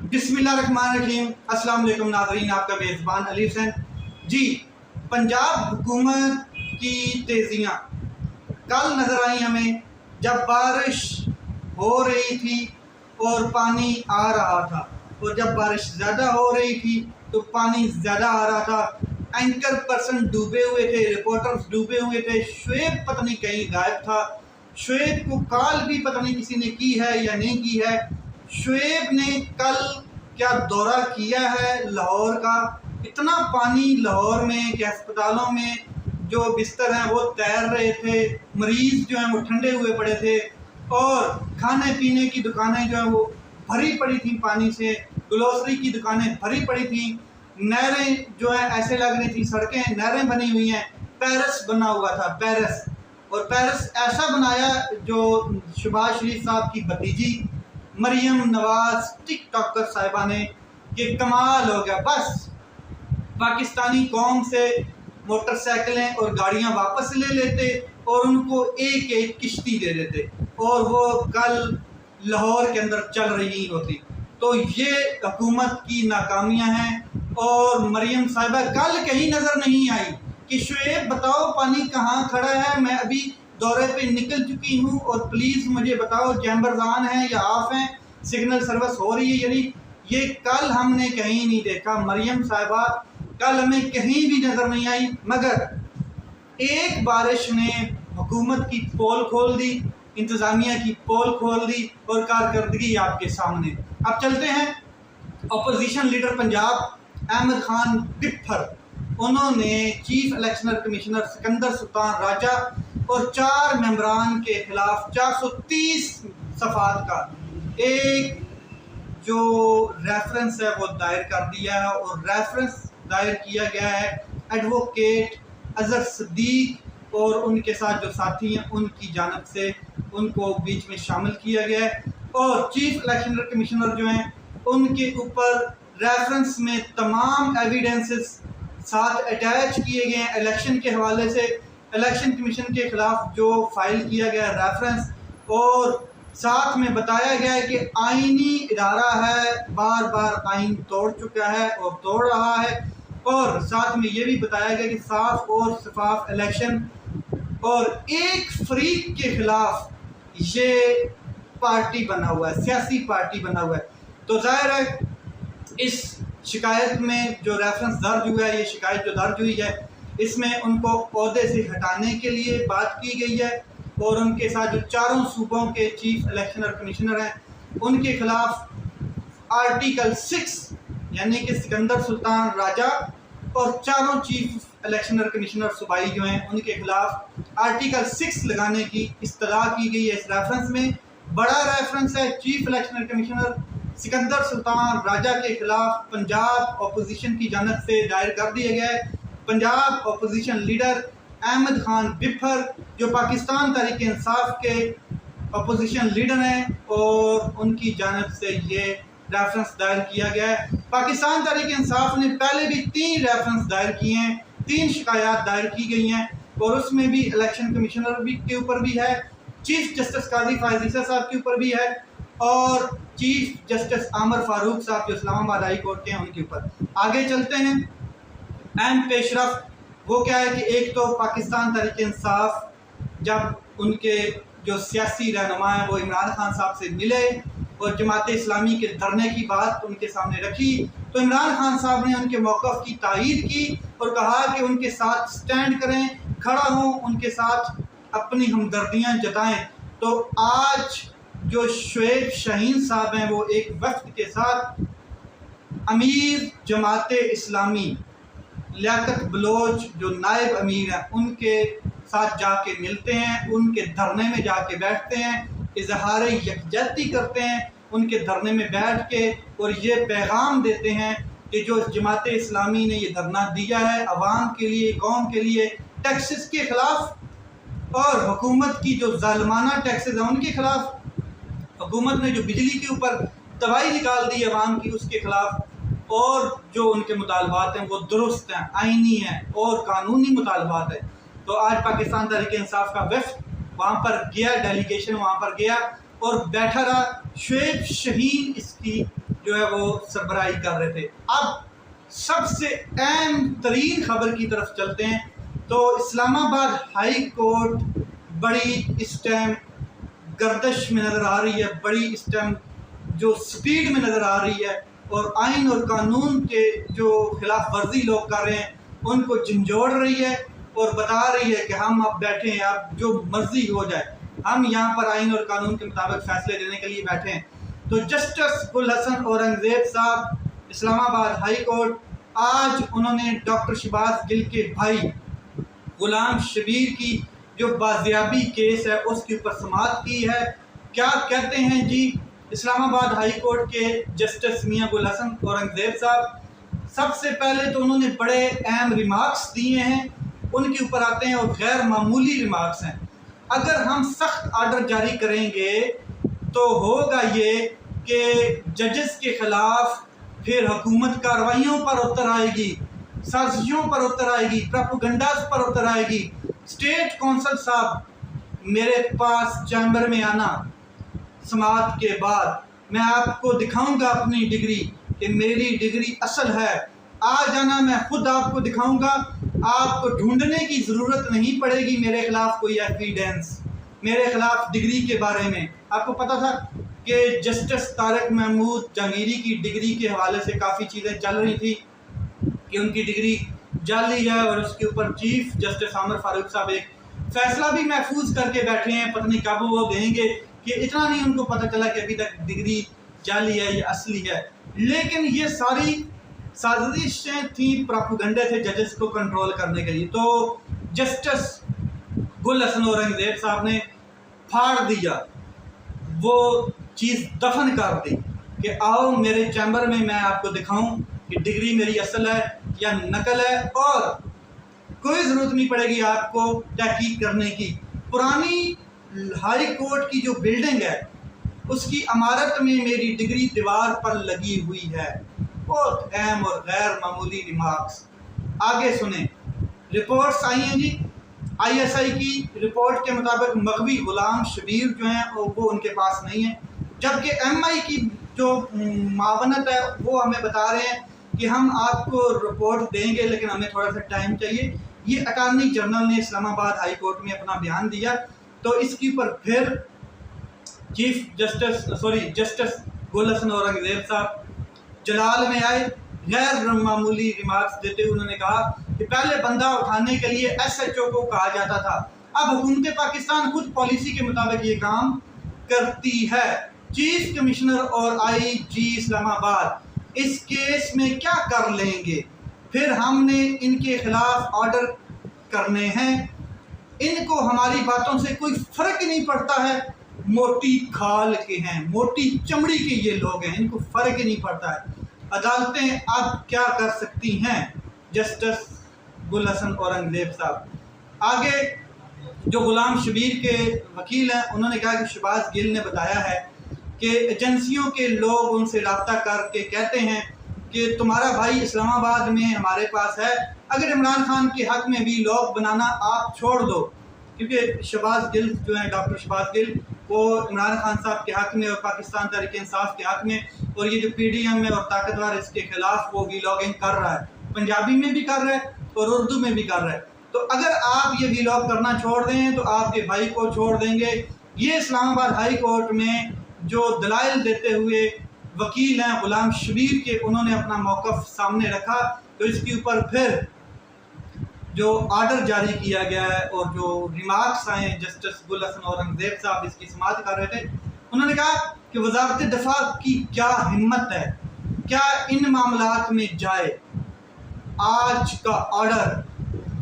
बिस्मिल्लाहिर्रहमानिर्रहीम। अस्सलाम वालेकुम नाज़रीन, आपका मेज़बान अली हुसैन जी। पंजाब हुकूमत की तेज़ियाँ कल नज़र आई हमें, जब बारिश हो रही थी और पानी आ रहा था, और जब बारिश ज़्यादा हो रही थी तो पानी ज़्यादा आ रहा था। एंकर पर्सन डूबे हुए थे, रिपोर्टर्स डूबे हुए थे। शुएब पता नहीं कहीं गायब था। शुएब को कॉल भी पता नहीं किसी ने की है या नहीं की है। शुएब ने कल क्या दौरा किया है लाहौर का। इतना पानी लाहौर में कि अस्पतालों में जो बिस्तर हैं वो तैर रहे थे, मरीज़ जो हैं वो ठंडे हुए पड़े थे, और खाने पीने की दुकानें जो हैं वो भरी पड़ी थी पानी से, ग्रोसरी की दुकानें भरी पड़ी थी, नहरें जो है ऐसे लग रही थी, सड़कें नहरें बनी हुई हैं। पेरिस बना हुआ था, पेरिस। और पेरिस ऐसा बनाया जो शहबाज शरीफ साहब की भतीजी मरियम नवाज टिकटॉकर साहिबा ने, कि कमाल हो गया। बस पाकिस्तानी कौम से मोटरसाइकिलें और गाड़ियां वापस ले लेते और उनको एक एक किश्ती दे देते, और वो कल लाहौर के अंदर चल रही होती। तो ये हुकूमत की नाकामियां हैं। और मरियम साहिबा कल कहीं नज़र नहीं आई कि शुएब बताओ पानी कहाँ खड़ा है, मैं अभी दौरे पे निकल चुकी हूँ और प्लीज़ मुझे बताओ चैम्बर्स ऑन हैं या ऑफ हैं, सिग्नल सर्विस हो रही है या नहीं। ये कल हमने कहीं नहीं देखा। मरियम साहिबा कल हमें कहीं भी नज़र नहीं आई, मगर एक बारिश ने हुकूमत की पोल खोल दी, इंतज़ामिया की पोल खोल दी, और कारकर्दगी आपके सामने। अब चलते हैं अपोजिशन लीडर पंजाब अहमद खान बिफ्फर, उन्होंने chief electional commissioner Sikandar Sultan Raja और 4 मेंबरान के खिलाफ 430 सफ़ात का एक जो रेफरेंस है वो दायर कर दिया है। और रेफरेंस दायर किया गया है एडवोकेट अजहर सिद्दीक और उनके साथ जो साथी हैं उनकी जानब से, उनको बीच में शामिल किया गया है। और चीफ इलेक्शनल कमिश्नर जो हैं उनके ऊपर रेफरेंस में तमाम एविडेंसेस साथ अटैच किए गए हैं। इलेक्शन के हवाले से इलेक्शन कमीशन के खिलाफ जो फाइल किया गया रेफरेंस, और साथ में बताया गया है कि आईनी इदारा है, बार बार आइन तोड़ चुका है और तोड़ रहा है। और साथ में ये भी बताया गया कि साफ और शफाफ इलेक्शन, और एक फरीक के खिलाफ ये पार्टी बना हुआ है, सियासी पार्टी बना हुआ है। तो जाहिर है इस शिकायत में जो रेफरेंस दर्ज हुआ है, ये शिकायत जो दर्ज हुई है, इसमें उनको ओहदे से हटाने के लिए बात की गई है। और उनके साथ जो 4 सूबों के चीफ इलेक्शनल कमिश्नर हैं उनके खिलाफ आर्टिकल 6 यानी कि सिकंदर सुल्तान राजा और 4 चीफ इलेक्शनल कमिश्नर सूबाई जो हैं उनके खिलाफ आर्टिकल 6 लगाने की इस्तलाह की गई है। इस रेफरेंस में बड़ा रेफरेंस है, chief electional commissioner Sikandar Sultan Raja के खिलाफ पंजाब अपोजिशन की जानब से दायर कर दिया गया है। पंजाब अपोजिशन लीडर अहमद खान बिफ्फर जो पाकिस्तान तहरीक इंसाफ के अपोजिशन लीडर हैं, और उनकी जानब से ये रेफरेंस दायर किया गया है। पाकिस्तान तहरीक इंसाफ ने पहले भी 3 रेफरेंस दायर किए हैं, 3 शिकायत दायर की गई हैं, और उसमें भी इलेक्शन कमिश्नर भी के ऊपर भी है, चीफ जस्टिस काजी फायज ईसा साहब के ऊपर भी है, और चीफ जस्टिस आमर फारूक साहब जो इस्लामाबाद हाई कोर्ट के हैं उनके ऊपर। आगे चलते हैं। अहम पेशरफ वो क्या है कि एक तो पाकिस्तान तहरीक इंसाफ जब उनके जो सियासी रहनुमा हैं वो इमरान खान साहब से मिले और जमात इस्लामी के धरने की बात उनके सामने रखी, तो इमरान खान साहब ने उनके मौक़िफ़ की तायीद की और कहा कि उनके साथ स्टैंड करें, खड़ा हों, उनके साथ अपनी हमदर्दियाँ जताएँ। तो आज जो शुएब शाहीन साहब हैं वो एक वफ़द के साथ अमीर जमात इस्लामी लियाकत बलोच जो नायब अमीर हैं उनके साथ जाके मिलते हैं, उनके धरने में जाके बैठते हैं, इजहार यकजहती करते हैं उनके धरने में बैठ के, और ये पैगाम देते हैं कि जो जमात इस्लामी ने ये धरना दिया है अवाम के लिए, कौम के लिए, टैक्सेस के ख़िलाफ़ और हुकूमत की जो ज़ालिमाना टैक्सेस हैं उनके ख़िलाफ़, हुकूमत ने जो बिजली के ऊपर तबाही निकाल दी अवाम की उसके ख़िलाफ़, और जो उनके मुतालबात हैं वो दुरुस्त हैं, आइनी हैं और कानूनी मुतालबात हैं। तो आज पाकिस्तान तहरीक इंसाफ का वफ़द वहाँ पर गया, डेलीगेशन वहाँ पर गया और बैठा रहा। शुएब शाहीन इसकी जो है वो सरबराही कर रहे थे। अब सबसे अहम तरीन खबर की तरफ चलते हैं। तो इस्लामाबाद हाई कोर्ट बड़ी इस टाइम गर्दिश में नज़र आ रही है, बड़ी इस टाइम जो स्पीड में नज़र आ रही है, और आइन और कानून के जो खिलाफ वर्जी लोग कर रहे हैं उनको झंझोड़ रही है और बता रही है कि हम अब बैठे हैं, अब जो मर्जी हो जाए, हम यहाँ पर आइन और कानून के मुताबिक फैसले देने के लिए बैठे हैं। तो जस्टिस गुल हसन औरंगजेब साहब इस्लामाबाद हाई कोर्ट, आज उन्होंने डॉक्टर शहबाज गिल के भाई गुलाम शबीर की जो बाजियाबी केस है उसके ऊपर समाअत की है। क्या कहते हैं जी इस्लामाबाद हाई कोर्ट के जस्टिस मियां गुल हसन औरंगजेब साहब? सबसे पहले तो उन्होंने बड़े अहम रिमार्क्स दिए हैं, उनके ऊपर आते हैं, और गैर मामूली रिमार्क्स हैं। अगर हम सख्त आर्डर जारी करेंगे तो होगा ये कि जजेस के खिलाफ फिर हुकूमत कार्रवाइयों पर उतर आएगी, साजिशों पर उतर आएगी, प्रोपेगेंडास पर उतर आएगी। स्टेट कौंसल साहब मेरे पास चैम्बर में आना, समाअत के बाद मैं आपको दिखाऊंगा अपनी डिग्री कि मेरी डिग्री असल है। आ जाना, मैं खुद आपको दिखाऊंगा, आपको ढूंढने की ज़रूरत नहीं पड़ेगी मेरे खिलाफ कोई एविडेंस, मेरे खिलाफ डिग्री के बारे में। आपको पता था कि जस्टिस तारिक महमूद जहांगीरी की डिग्री के हवाले से काफ़ी चीज़ें चल रही थी कि उनकी डिग्री जाली है, और उसके ऊपर चीफ जस्टिस आमिर फारूक साहब एक फैसला भी महफूज करके बैठे हैं, पता नहीं कब वो देंगे, कि इतना नहीं उनको पता चला कि अभी तक डिग्री जाली है या असली है। लेकिन ये सारी साजिशें थी, प्रोपेगेंडे थे जजेस को कंट्रोल करने के लिए। तो जस्टिस गुल हसन औरंगजेब साहब ने फाड़ दिया, वो चीज़ दफन कर दी कि आओ मेरे चैम्बर में मैं आपको दिखाऊं कि डिग्री मेरी असल है या नकल है, और कोई ज़रूरत नहीं पड़ेगी आपको तहकीक करने की। पुरानी हाई कोर्ट की जो बिल्डिंग है उसकी इमारत में मेरी डिग्री दीवार पर लगी हुई है। बहुत अहम और गैर मामूली रिमार्क्स। आगे सुने, रिपोर्ट्स आई हैं जी, ISI की रिपोर्ट के मुताबिक मगवी गुलाम शबीर जो हैं वो उनके पास नहीं है, जबकि MI की जो मावनत है वो हमें बता रहे हैं कि हम आपको रिपोर्ट देंगे लेकिन हमें थोड़ा सा टाइम चाहिए। ये अटॉर्नी जनरल ने इस्लामाबाद हाई कोर्ट में अपना बयान दिया, तो इसके ऊपर फिर जस्टिस गुल हसन औरंगजेब साहब जलाल में आए, गैर मामूली रिमार्क्स देते हुए उन्होंने कहा कि पहले बंदा उठाने के लिए SHO को कहा जाता था, अब हुकूमत पाकिस्तान खुद पॉलिसी के मुताबिक ये काम करती है। चीफ कमिश्नर और IG इस्लामाबाद इस केस में क्या कर लेंगे? फिर हमने इनके खिलाफ ऑर्डर करने हैं, इनको हमारी बातों से कोई फर्क ही नहीं पड़ता है। मोटी खाल के हैं, मोटी चमड़ी के ये लोग हैं, इनको फर्क ही नहीं पड़ता है। अदालतें अब क्या कर सकती हैं? जस्टिस गुल हसन औरंगजेब साहब। आगे जो गुलाम शबीर के वकील हैं उन्होंने कहा कि शहबाज गिल ने बताया है कि एजेंसियों के लोग उनसे रब्ता करके कहते हैं कि तुम्हारा भाई इस्लामाबाद में हमारे पास है, अगर इमरान खान के हक़ में भी लोग बनाना आप छोड़ दो, क्योंकि शहबाज गिल जो है, डॉक्टर शहबाज गिल, वो इमरान खान साहब के हक़ में और पाकिस्तान तहरीक इंसाफ के हक़ में, और ये जो PDM है और ताकतवर इसके खिलाफ वो वीलॉगिंग कर रहा है, पंजाबी में भी कर रहा है और उर्दू में भी कर रहा है। तो अगर आप ये वीलॉग करना छोड़ दें तो आपके भाई को छोड़ देंगे। ये इस्लामाबाद हाई कोर्ट में जो दलाइल देते हुए वकील हैं गुलाम शबीर के, उन्होंने अपना मौक़िफ़ सामने रखा। तो इसके ऊपर फिर जो ऑर्डर जारी किया गया है और जो रिमार्क्स आए हैं, जस्टिस गुल हसन औरंगजेब साहब इसकी समाअत कर रहे थे, उन्होंने कहा कि वज़ारत दिफा की क्या हिम्मत है, क्या इन मामलात में जाए। आज का ऑर्डर,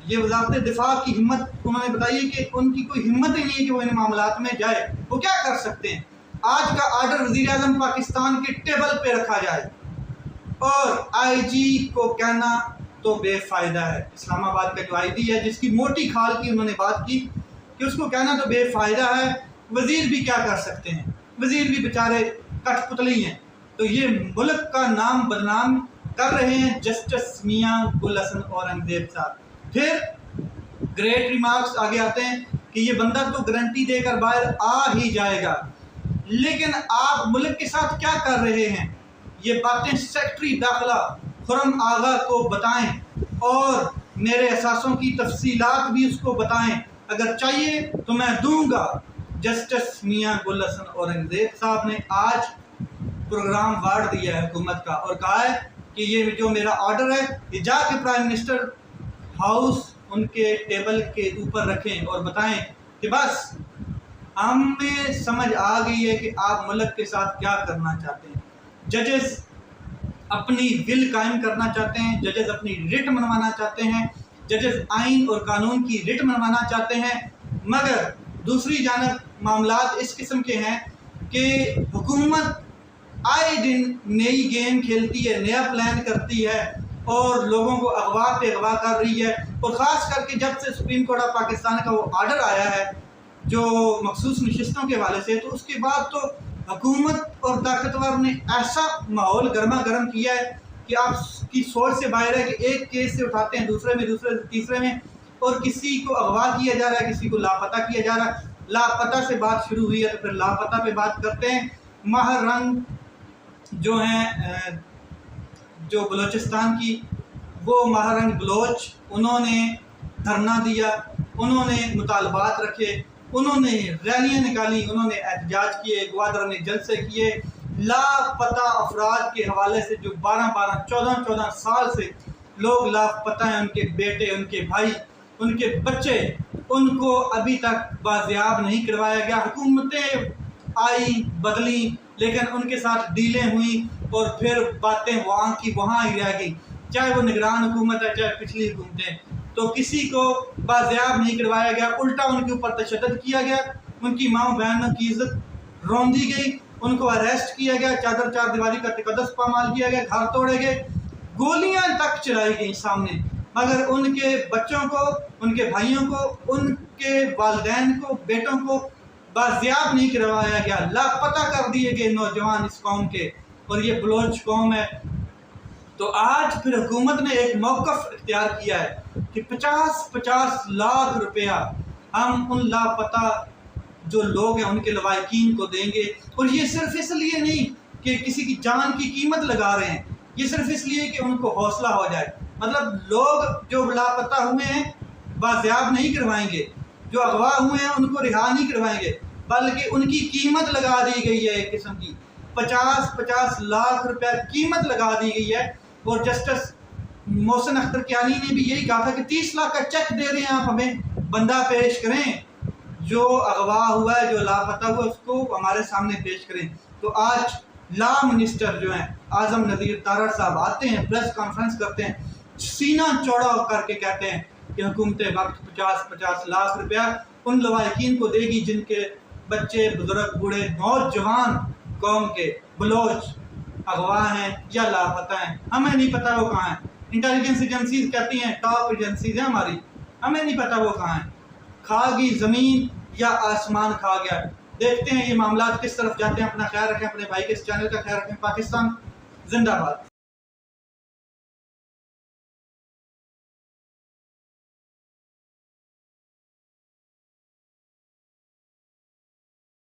ये वज़ारत दिफा की हिम्मत उन्होंने बताई है कि उनकी कोई हिम्मत ही नहीं है कि वो इन मामलात में जाए। वो क्या कर सकते हैं? आज का ऑर्डर वज़ीर-ए-आज़म पाकिस्तान के टेबल पे रखा जाए, और IG को कहना तो बेफ़ायदा है। इस्लामाबाद का जो ID है, जिसकी मोटी खाल की उन्होंने बात की, कि उसको कहना तो बेफ़ायदा है। वज़ीर भी क्या कर सकते हैं, वज़ीर भी बेचारे कठपुतली हैं। तो ये मुल्क का नाम बदनाम कर रहे हैं जस्टिस मियां गुल हसन औरंगजेब साहब। फिर ग्रेट रिमार्क्स आगे आते हैं कि ये बंदा तो गारंटी देकर बाहर आ ही जाएगा, लेकिन आप मुल्क के साथ क्या कर रहे हैं? ये बातें सेक्रेटरी दाखिला खुरम आगा को बताएं और मेरे एहसासों की तफसीलात भी उसको बताएं। अगर चाहिए तो मैं दूंगा। जस्टिस मियां गुल हसन औरंगजेब साहब ने आज प्रोग्राम वार्ड दिया है हुकूमत का और कहा है कि ये जो मेरा ऑर्डर है ये जाके प्राइम मिनिस्टर हाउस उनके टेबल के ऊपर रखें और बताएं कि बस हमें समझ आ गई है कि आप मुल्क के साथ क्या करना चाहते हैं। जजेस अपनी विल कायम करना चाहते हैं, जजेस अपनी रिट मनवाना चाहते हैं, जजेस आइन और कानून की रिट मनवाना चाहते हैं, मगर दूसरी जानब मामलात इस किस्म के हैं कि हुकूमत आए दिन नई गेम खेलती है, नया प्लान करती है और लोगों को अगवा पे अगवा कर रही है। और ख़ास करके जब से सुप्रीम कोर्ट ऑफ पाकिस्तान का वो ऑर्डर आया है जो मखसूस नशिस्तों के हवाले से, तो उसके बाद तो हुकूमत और ताकतवर ने ऐसा माहौल गर्मा गर्म किया है कि आपकी सोच से बाहर है कि एक केस से उठाते हैं दूसरे में, दूसरे से तीसरे में, और किसी को अगवा किया जा रहा है, किसी को लापता किया जा रहा है। लापता से बात शुरू हुई है तो फिर लापता पे बात करते हैं। माहिर रंग जो हैं जो बलूचिस्तान की, वो माहिर रंग बलोच, उन्होंने धरना दिया, उन्होंने मुतालबात रखे, उन्होंने रैलियाँ निकाली, उन्होंने एहतजाज किए, ग्वादर में जलसे किए। लापता अफराद के हवाले से जो 12-12, 14-14 साल से लोग लापता हैं, उनके बेटे, उनके भाई, उनके बच्चे, उनको अभी तक बाजियाब नहीं करवाया गया। हुकूमतें आई बदली लेकिन उनके साथ डीलें हुई और फिर बातें वहाँ की वहाँ ही रह गई, चाहे वो निगरान हुकूमत है चाहे पिछली हुकूमतें, तो किसी को बाजियाब नहीं करवाया गया, उल्टा उनके ऊपर तशद्दुद किया गया, उनकी माँ बहनों की इज्जत रौंदी गई, उनको अरेस्ट किया गया, चादर चार दीवारी का तकद्दुस पामाल किया गया, घर तोड़े गए, गोलियां तक चलाई गई सामने, मगर उनके बच्चों को, उनके भाइयों को, उनके वालिदैन को, बेटों को बाजियाब नहीं करवाया गया, लापता कर दिए गए नौजवान इस कौम के, और ये बलोच कौम है। तो आज फिर हुकूमत ने एक मौक़िफ़ इख्तियार किया है कि 50-50 लाख रुपया हम उन लापता जो लोग हैं उनके लवाहिकीन को देंगे। और ये सिर्फ इसलिए नहीं कि किसी की जान की कीमत लगा रहे हैं, ये सिर्फ इसलिए कि उनको हौसला हो जाए। मतलब लोग जो लापता हुए हैं बाजियाब नहीं करवाएंगे, जो अगवा हुए हैं उनको रिहा नहीं करवाएंगे, बल्कि उनकी कीमत लगा दी गई है, एक किस्म की 50-50 लाख रुपया कीमत लगा दी गई है। और जस्टिस मोहसिन अख्तर कियानी ने भी यही कहा था कि 30 लाख का चेक दे रहे हैं आप, हमें बंदा पेश करें, जो अगवा हुआ है, जो लापता हुआ, उसको हमारे सामने पेश करें। तो आज लॉ मिनिस्टर जो हैं आज़म नज़ीर तारड़ साहब आते हैं, प्रेस कॉन्फ्रेंस करते हैं, सीना चौड़ा करके कहते हैं कि हुकूमत वक्त 50-50 लाख रुपया उन लवाहिकीन को देगी जिनके बच्चे, बुजुर्ग, बूढ़े, नौजवान कौम के बलोच अगवा हैं या लापता हैं, हमें नहीं पता वो कहाँ हैं। इंटेलिजेंस एजेंसीज कहती हैं टॉप एजेंसीज हैं हमारी, हमें नहीं पता वो कहाँ हैं। खा गई ज़मीन या आसमान खा गया। देखते हैं ये मामला किस तरफ जाते हैं। अपना ख्याल रखें, अपने भाई के इस चैनल का ख्याल रखें। पाकिस्तान जिंदाबाद।